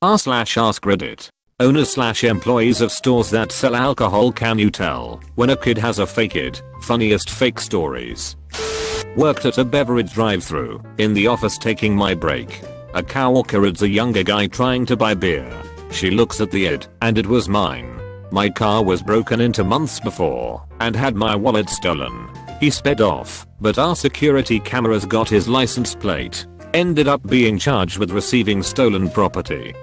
r/AskReddit. Owners/employees of stores that sell alcohol, can you tell when a kid has a fake id? Funniest fake stories. Worked at a beverage drive-thru in the office taking my break. A coworker is a younger guy trying to buy beer. She looks at the id and it was mine. My car was broken into months before and had my wallet stolen. He sped off, but our security cameras got his license plate. Ended up being charged with receiving stolen property.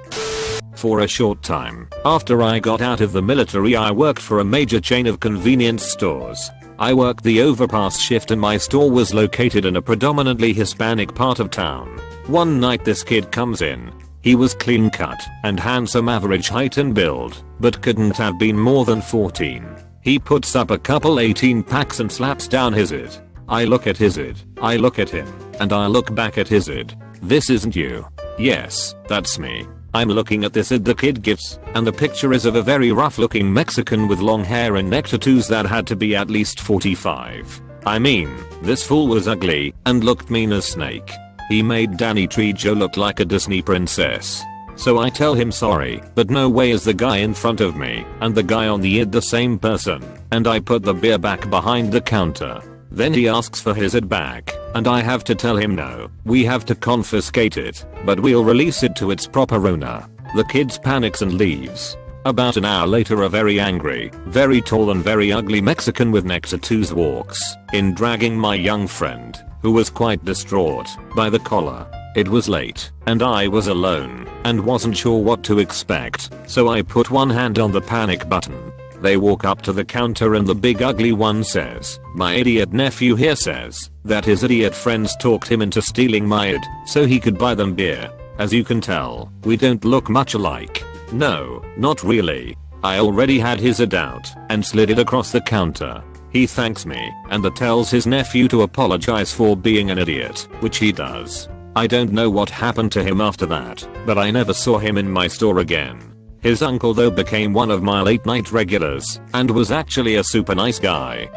For a short time, after I got out of the military, I worked for a major chain of convenience stores. I worked the overpass shift and my store was located in a predominantly Hispanic part of town. One night this kid comes in. He was clean cut and handsome, average height and build, but couldn't have been more than 14. He puts up a couple 18 packs and slaps down his id. I look at his id, I look at him, and I look back at his id. This isn't you. Yes, that's me. I'm looking at this id the kid gives, and the picture is of a very rough looking Mexican with long hair and neck tattoos that had to be at least 45. I mean, this fool was ugly and looked mean as snake. He made Danny Trejo look like a Disney princess. So I tell him sorry, but no way is the guy in front of me and the guy on the id the same person, and I put the beer back behind the counter. Then he asks for his id back, and I have to tell him no, we have to confiscate it, but we'll release it to its proper owner. The kid panics and leaves. About an hour later, a very angry, very tall and very ugly Mexican with neck tattoos walks in, dragging my young friend, who was quite distraught, by the collar. It was late, and I was alone, and wasn't sure what to expect, so I put one hand on the panic button. They walk up to the counter and the big ugly one says, "My idiot nephew here says that his idiot friends talked him into stealing my id so he could buy them beer. As you can tell, we don't look much alike." No, not really. I already had his id out and slid it across the counter. He thanks me and tells his nephew to apologize for being an idiot, which he does. I don't know what happened to him after that, but I never saw him in my store again. His uncle though became one of my late night regulars and was actually a super nice guy.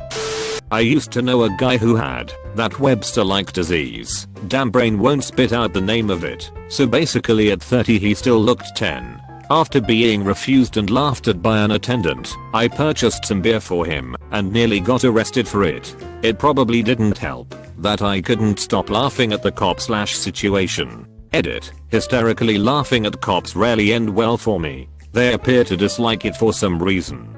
I used to know a guy who had that Webster-like disease. Damn brain won't spit out the name of it. So basically at 30 he still looked 10. After being refused and laughed at by an attendant, I purchased some beer for him and nearly got arrested for it. It probably didn't help that I couldn't stop laughing at the cop/situation. Edit. Hysterically laughing at cops rarely end well for me. They appear to dislike it for some reason.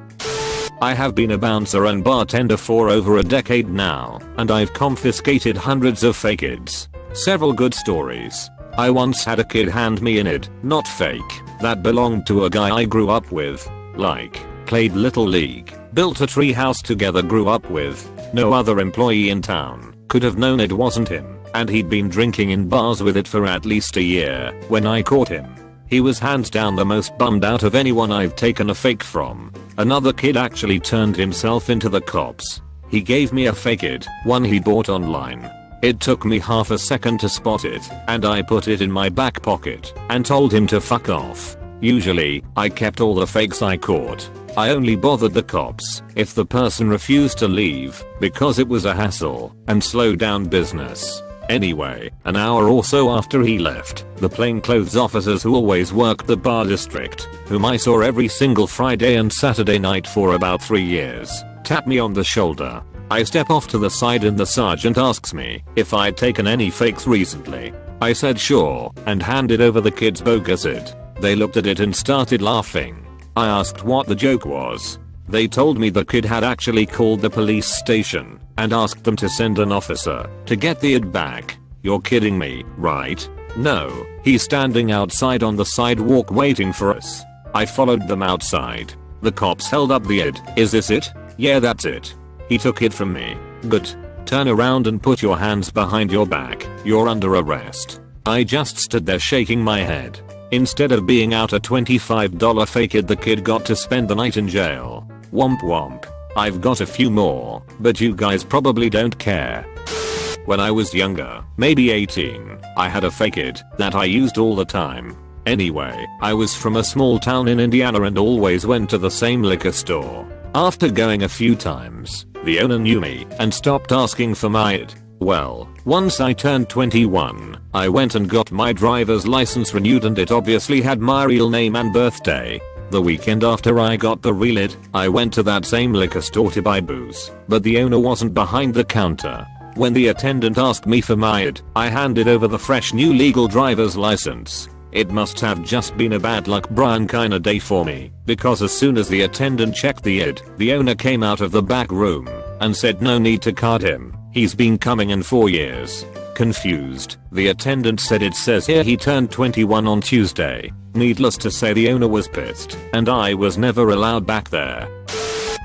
I have been a bouncer and bartender for over a decade now, and I've confiscated hundreds of fake ids. Several good stories. I once had a kid hand me an id, not fake, that belonged to a guy I grew up with. Like, played Little League, built a tree house together, grew up with. No other employee in town could have known it wasn't him, and he'd been drinking in bars with it for at least a year when I caught him. He was hands down the most bummed out of anyone I've taken a fake from. Another kid actually turned himself into the cops. He gave me a fake id, one he bought online. It took me half a second to spot it, and I put it in my back pocket and told him to fuck off. Usually, I kept all the fakes I caught. I only bothered the cops if the person refused to leave, because it was a hassle and slowed down business. Anyway, an hour or so after he left, the plainclothes officers who always worked the bar district, whom I saw every single Friday and Saturday night for about 3 years, tapped me on the shoulder. I step off to the side and the sergeant asks me if I'd taken any fakes recently. I said sure, and handed over the kid's bogus id. They looked at it and started laughing. I asked what the joke was. They told me the kid had actually called the police station and asked them to send an officer to get the id back. You're kidding me, right? No, he's standing outside on the sidewalk waiting for us. I followed them outside. The cops held up the id. Is this it? Yeah, that's it. He took it from me. Good. Turn around and put your hands behind your back. You're under arrest. I just stood there shaking my head. Instead of being out a $25 fake id, the kid got to spend the night in jail. Womp womp. I've got a few more, but you guys probably don't care. When I was younger, maybe 18, I had a fake id that I used all the time. Anyway, I was from a small town in Indiana and always went to the same liquor store. After going a few times, the owner knew me and stopped asking for my id. Well, once I turned 21, I went and got my driver's license renewed and it obviously had my real name and birthday. The weekend after I got the real ID, I went to that same liquor store to buy booze, but the owner wasn't behind the counter. When the attendant asked me for my ID, I handed over the fresh new legal driver's license. It must have just been a bad luck Brian kinda day for me, because as soon as the attendant checked the ID, the owner came out of the back room and said no need to card him. He's been coming in 4 years. Confused, the attendant said it says here he turned 21 on Tuesday. Needless to say the owner was pissed, and I was never allowed back there.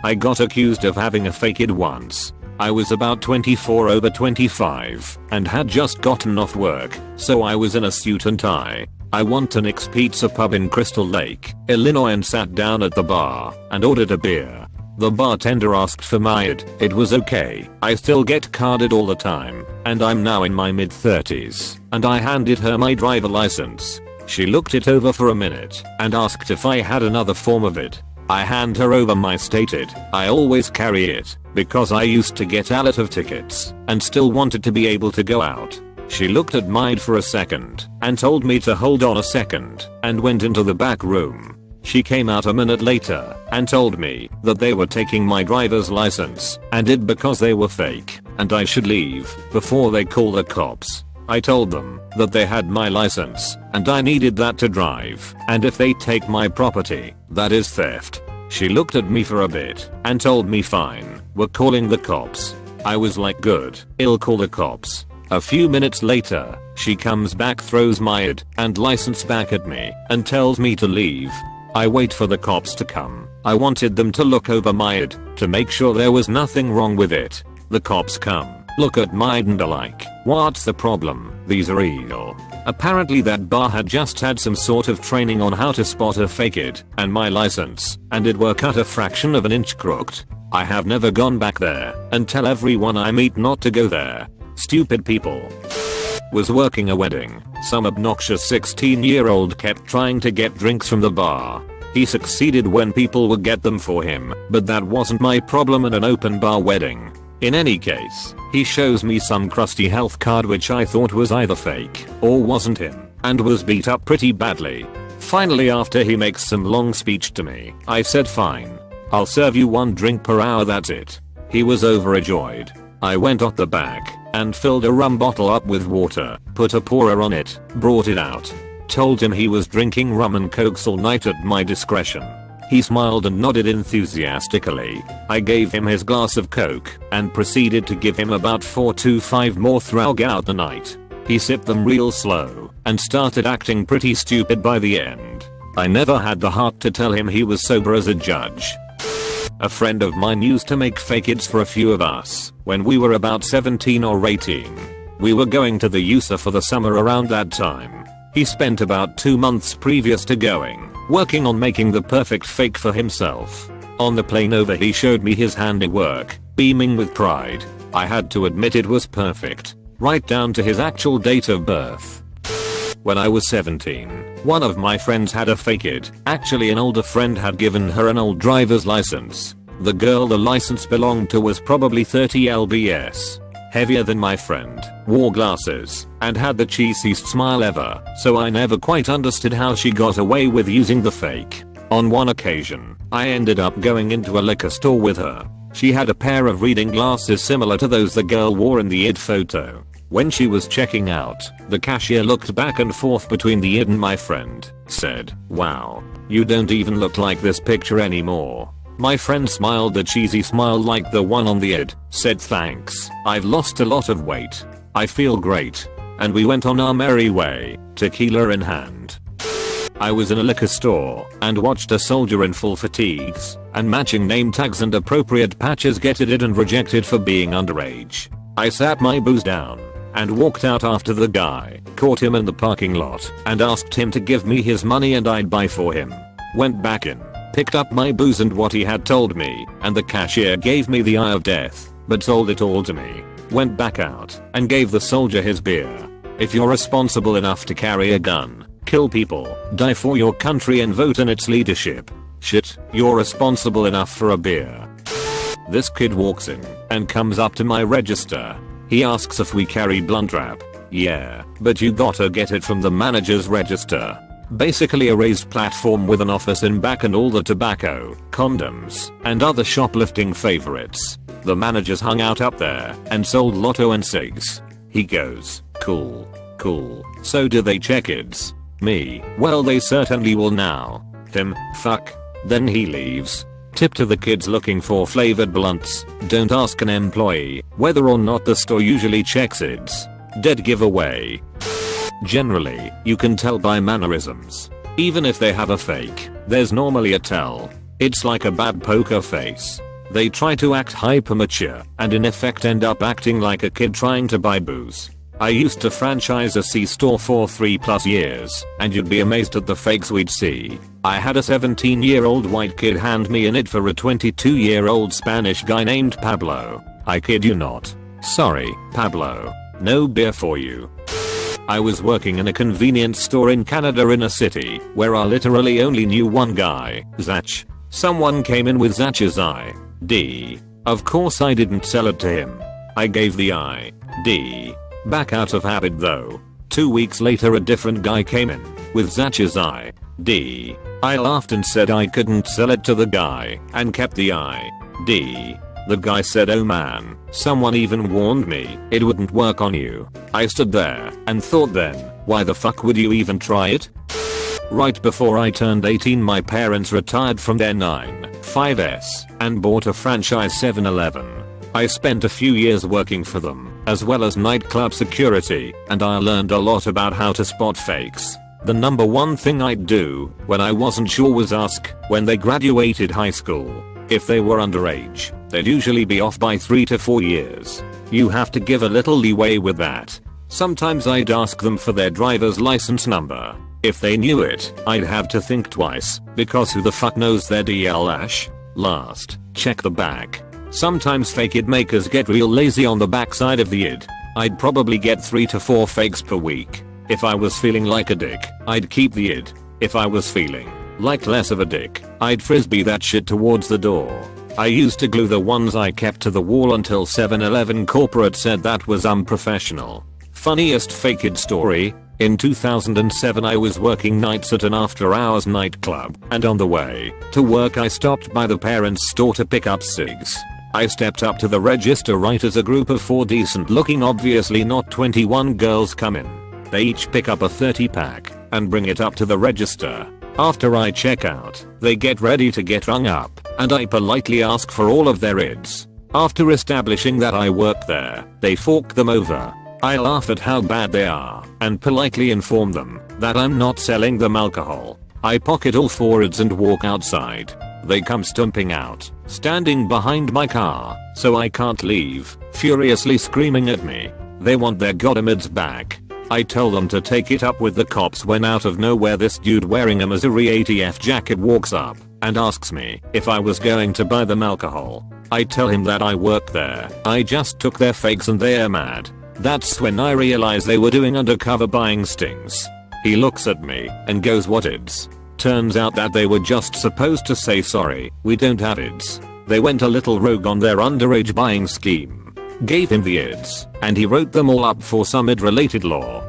I got accused of having a fake ID once. I was about 24 over 25 and had just gotten off work, so I was in a suit and tie. I went to Nick's Pizza Pub in Crystal Lake, Illinois and sat down at the bar and ordered a beer. The bartender asked for my ID. It was okay. I still get carded all the time, and I'm now in my mid-30s, and I handed her my driver license. She looked it over for a minute and asked if I had another form of it. I hand her over my state ID. I always carry it because I used to get a lot of tickets and still wanted to be able to go out. She looked at mine for a second and told me to hold on a second and went into the back room. She came out a minute later and told me that they were taking my driver's license and it because they were fake and I should leave before they call the cops. I told them that they had my license and I needed that to drive, and if they take my property, that is theft. She looked at me for a bit and told me fine, we're calling the cops. I was like good, I'll call the cops. A few minutes later, she comes back, throws my ID and license back at me and tells me to leave. I wait for the cops to come. I wanted them to look over my ID to make sure there was nothing wrong with it. The cops come, look at my ID and are like, what's the problem? These are real. Apparently that bar had just had some sort of training on how to spot a fake ID and my license, and it were cut a fraction of an inch crooked. I have never gone back there and tell everyone I meet not to go there. Stupid people. Was working a wedding. Some obnoxious 16-year-old kept trying to get drinks from the bar. He succeeded when people would get them for him, but that wasn't my problem at an open bar wedding. In any case, he shows me some crusty health card which I thought was either fake or wasn't him, and was beat up pretty badly. Finally, after he makes some long speech to me, I said fine. I'll serve you 1 drink per hour, that's it. He was overjoyed. I went at the back and filled a rum bottle up with water, put a pourer on it, brought it out. Told him he was drinking rum and cokes all night at my discretion. He smiled and nodded enthusiastically. I gave him his glass of coke and proceeded to give him about 4 to 5 more throughout the night. He sipped them real slow and started acting pretty stupid by the end. I never had the heart to tell him he was sober as a judge. A friend of mine used to make fake IDs for a few of us when we were about 17 or 18. We were going to the USA for the summer around that time. He spent about 2 months previous to going, working on making the perfect fake for himself. On the plane over he showed me his handiwork, beaming with pride. I had to admit it was perfect, right down to his actual date of birth. When I was 17, one of my friends had a fake ID. Actually, an older friend had given her an old driver's license. The girl the license belonged to was probably 30 lbs. Heavier than my friend, wore glasses, and had the cheesiest smile ever, so I never quite understood how she got away with using the fake. On one occasion, I ended up going into a liquor store with her. She had a pair of reading glasses similar to those the girl wore in the ID photo. When she was checking out, the cashier looked back and forth between the ID and my friend, said, "Wow, you don't even look like this picture anymore." My friend smiled a cheesy smile like the one on the ID, said thanks, I've lost a lot of weight. I feel great. And we went on our merry way, tequila in hand. I was in a liquor store and watched a soldier in full fatigues and matching name tags and appropriate patches get it and rejected for being underage. I sat my booze down and walked out after the guy, caught him in the parking lot and asked him to give me his money and I'd buy for him. Went back in, picked up my booze and what he had told me, and the cashier gave me the eye of death, but sold it all to me. Went back out and gave the soldier his beer. If you're responsible enough to carry a gun, kill people, die for your country and vote in its leadership, shit, you're responsible enough for a beer. This kid walks in and comes up to my register. He asks if we carry blunt wrap. Yeah, but you gotta get it from the manager's register. Basically a raised platform with an office in back and all the tobacco, condoms, and other shoplifting favorites. The managers hung out up there and sold lotto and cigs. He goes, cool. So do they check kids? Me, well they certainly will now. Him, fuck. Then he leaves. Tip to the kids looking for flavored blunts, don't ask an employee whether or not the store usually checks IDs. Dead giveaway. Generally, you can tell by mannerisms. Even if they have a fake, there's normally a tell. It's like a bad poker face. They try to act hyper mature and in effect end up acting like a kid trying to buy booze. I used to franchise a C-store for 3+ years, and you'd be amazed at the fakes we'd see. I had a 17-year-old white kid hand me an ID for a 22-year-old Spanish guy named Pablo. I kid you not. Sorry, Pablo. No beer for you. I was working in a convenience store in Canada in a city where I literally only knew one guy, Zach. Someone came in with Zach's ID. Of course I didn't sell it to him. I gave the ID back out of habit though. 2 weeks later a different guy came in with Zach's ID. I laughed and said I couldn't sell it to the guy and kept the ID. The guy said, oh man, someone even warned me it wouldn't work on you. I stood there and thought then, why the fuck would you even try it? Right before I turned 18 my parents retired from their 9-5s and bought a franchise 7-Eleven. I spent a few years working for them, as well as nightclub security, and I learned a lot about how to spot fakes. The number one thing I'd do when I wasn't sure was ask when they graduated high school. If they were underage, they'd usually be off by 3 to 4 years. You have to give a little leeway with that. Sometimes I'd ask them for their driver's license number. If they knew it, I'd have to think twice, because who the fuck knows their DL-ash? Last, check the back. Sometimes fake ID makers get real lazy on the backside of the ID. I'd probably get 3 to 4 fakes per week. If I was feeling like a dick, I'd keep the ID. If I was feeling like less of a dick, I'd frisbee that shit towards the door. I used to glue the ones I kept to the wall until 7-Eleven corporate said that was unprofessional. Funniest fake ID story. In 2007 I was working nights at an after hours nightclub, and on the way to work I stopped by the parents' store to pick up cigs. I stepped up to the register right as a group of 4 decent looking obviously not 21 girls come in. They each pick up a 30 pack and bring it up to the register. After I check out, they get ready to get rung up, and I politely ask for all of their IDs. After establishing that I work there, they fork them over. I laugh at how bad they are, and politely inform them that I'm not selling them alcohol. I pocket all 4 IDs and walk outside. They come stomping out, standing behind my car, so I can't leave, furiously screaming at me. They want their goddamn IDs back. I tell them to take it up with the cops when out of nowhere this dude wearing a Missouri ATF jacket walks up and asks me if I was going to buy them alcohol. I tell him that I work there. I just took their fakes and they're mad. That's when I realize they were doing undercover buying stings. He looks at me and goes, what IDs? Turns out that they were just supposed to say sorry, we don't have IDs. They went a little rogue on their underage buying scheme. Gave him the IDs, and he wrote them all up for some ID related law.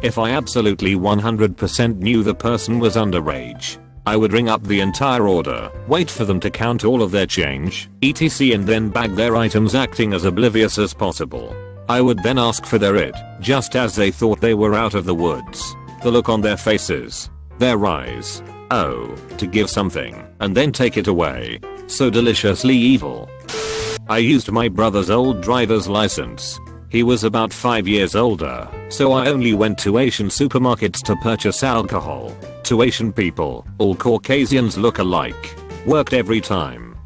If I absolutely 100% knew the person was underage, I would ring up the entire order, wait for them to count all of their change, etc, and then bag their items acting as oblivious as possible. I would then ask for their ID, just as they thought they were out of the woods. The look on their faces, their eyes, oh, to give something, and then take it away. So deliciously evil. I used my brother's old driver's license. He was about 5 years older, so I only went to Asian supermarkets to purchase alcohol. To Asian people, all Caucasians look alike. Worked every time.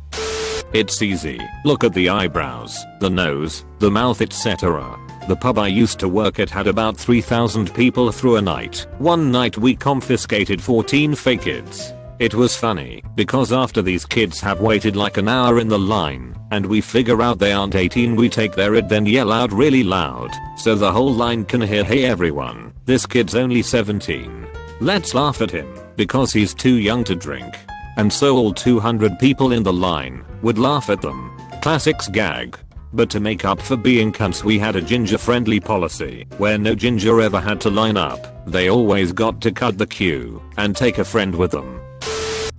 It's easy. Look at the eyebrows, the nose, the mouth, etc. The pub I used to work at had about 3,000 people through a night. One night we confiscated 14 fake IDs. It was funny, because after these kids have waited like an hour in the line, and we figure out they aren't 18, we take their ID then yell out really loud, so the whole line can hear, hey everyone, this kid's only 17. Let's laugh at him, because he's too young to drink. And so all 200 people in the line would laugh at them. Classics gag. But to make up for being cunts, we had a ginger friendly policy where no ginger ever had to line up. They always got to cut the queue and take a friend with them.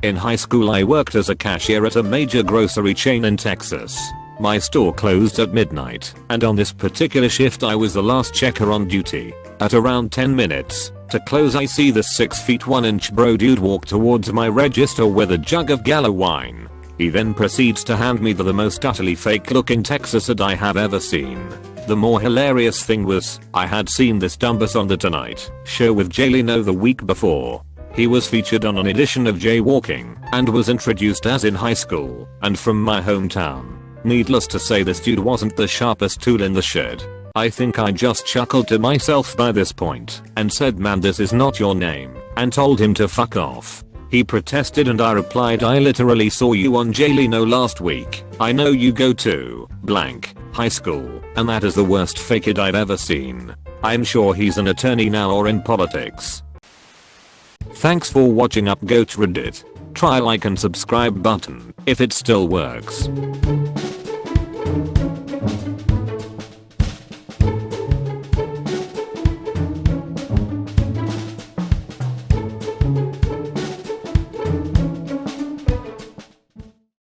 In high school I worked as a cashier at a major grocery chain in Texas. My store closed at midnight, and on this particular shift I was the last checker on duty. At around 10 minutes to close I see this 6 feet 1 inch bro dude walk towards my register with a jug of Gallo wine. He then proceeds to hand me the most utterly fake looking Texas ad I have ever seen. The more hilarious thing was, I had seen this dumbass on the Tonight Show with Jay Leno the week before. He was featured on an edition of Jaywalking and was introduced as in high school and from my hometown. Needless to say, this dude wasn't the sharpest tool in the shed. I think I just chuckled to myself by this point and said, "Man, this is not your name," and told him to fuck off. He protested and I replied, "I literally saw you on Jay Leno last week. I know you go to blank high school, and that is the worst fake it I've ever seen. I'm sure he's an attorney now or in politics." Thanks for watching UpGoat Reddit. Try like and subscribe button if it still works.